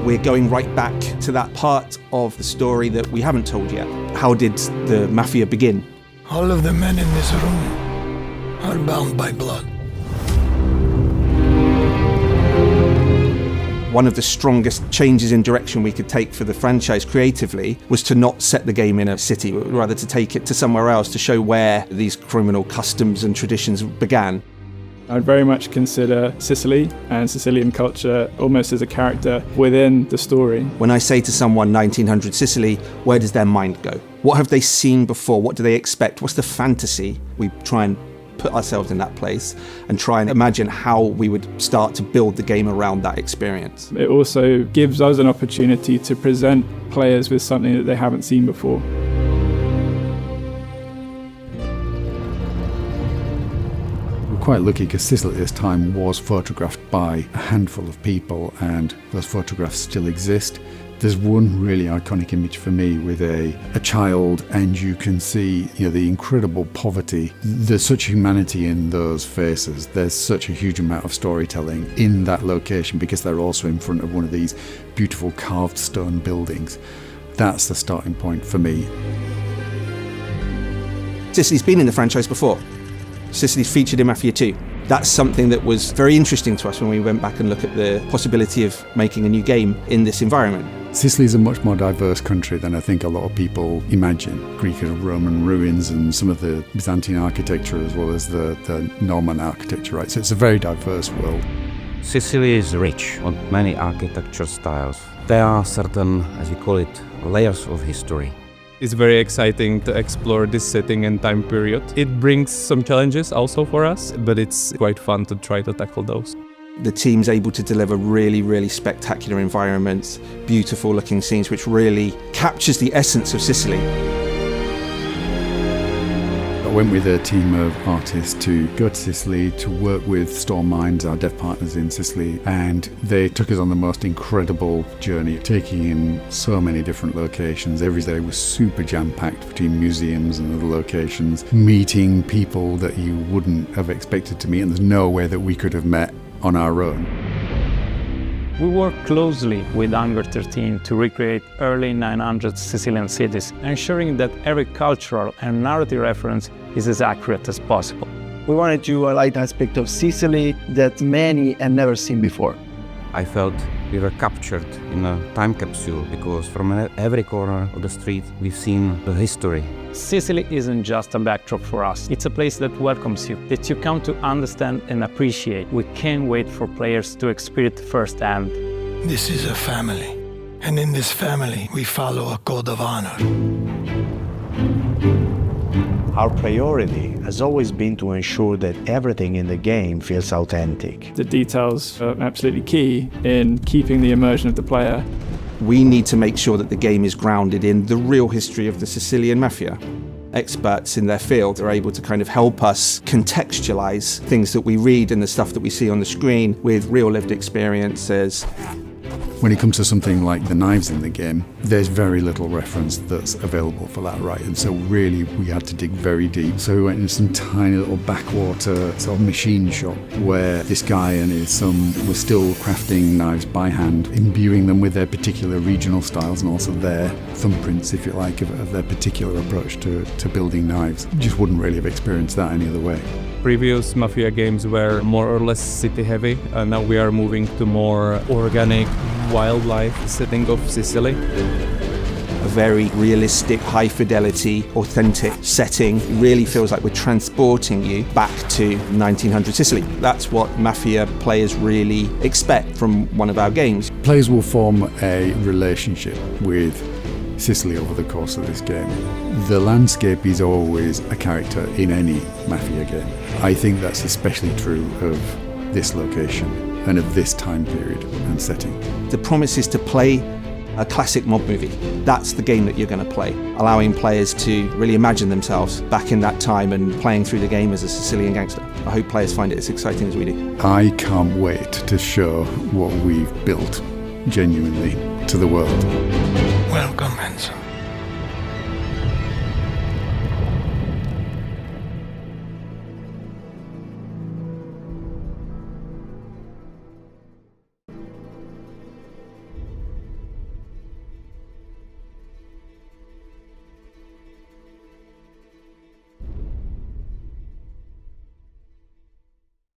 We're going right back to that part of the story that we haven't told yet. How did the Mafia begin? All of the men in this room are bound by blood. One of the strongest changes in direction we could take for the franchise creatively was to not set the game in a city, but rather to take it to somewhere else to show where these criminal customs and traditions began. I'd very much consider Sicily and Sicilian culture almost as a character within the story. When I say to someone 1900 Sicily, where does their mind go? What have they seen before? What do they expect? What's the fantasy? We try and put ourselves in that place and try and imagine how we would start to build the game around that experience. It also gives us an opportunity to present players with something that they haven't seen before. We're quite lucky because Sicily at this time was photographed by a handful of people, and those photographs still exist. There's one really iconic image for me with a child, and you can see the incredible poverty. There's such humanity in those faces. There's such a huge amount of storytelling in that location because they're also in front of one of these beautiful carved stone buildings. That's the starting point for me. Sicily's been in the franchise before. Sicily's featured in Mafia 2. That's something that was very interesting to us when we went back and looked at the possibility of making a new game in this environment. Sicily is a much more diverse country than I think a lot of people imagine. Greek and Roman ruins and some of the Byzantine architecture as well as the Norman architecture, right? So it's a very diverse world. Sicily is rich on many architecture styles. There are certain, as we call it, layers of history. It's very exciting to explore this setting and time period. It brings some challenges also for us, but it's quite fun to try to tackle those. The team's able to deliver really, really spectacular environments, beautiful looking scenes, which really captures the essence of Sicily. I went with a team of artists to go to Sicily to work with Storm Minds, our dev partners in Sicily, and they took us on the most incredible journey, taking in so many different locations. Every day was super jam-packed between museums and other locations, meeting people that you wouldn't have expected to meet, and there's no way that we could have met on our own. We work closely with Hangar 13 to recreate early 900 Sicilian cities, ensuring that every cultural and narrative reference is as accurate as possible. We wanted to highlight aspects of Sicily that many had never seen before. I felt we were captured in a time capsule because from every corner of the street we've seen the history. Sicily isn't just a backdrop for us, it's a place that welcomes you, that you come to understand and appreciate. We can't wait for players to experience it firsthand. This is a family, and in this family we follow a code of honor. Our priority has always been to ensure that everything in the game feels authentic. The details are absolutely key in keeping the immersion of the player. We need to make sure that the game is grounded in the real history of the Sicilian Mafia. Experts in their field are able to kind of help us contextualize things that we read and the stuff that we see on the screen with real lived experiences. When it comes to something like the knives in the game, there's very little reference that's available for that, right? And so really we had to dig very deep. So we went into some tiny little backwater sort of machine shop where this guy and his son were still crafting knives by hand, imbuing them with their particular regional styles and also their thumbprints, if you like, of their particular approach to building knives. You just wouldn't really have experienced that any other way. Previous Mafia games were more or less city heavy, and now we are moving to more organic wildlife setting of Sicily. A very realistic, high fidelity, authentic setting. It really feels like we're transporting you back to 1900 Sicily. That's what Mafia players really expect from one of our games. Players will form a relationship with Sicily over the course of this game. The landscape is always a character in any Mafia game. I think that's especially true of this location and of this time period and setting. The promise is to play a classic mob movie. That's the game that you're going to play, allowing players to really imagine themselves back in that time and playing through the game as a Sicilian gangster. I hope players find it as exciting as we do. I can't wait to show what we've built genuinely to the world.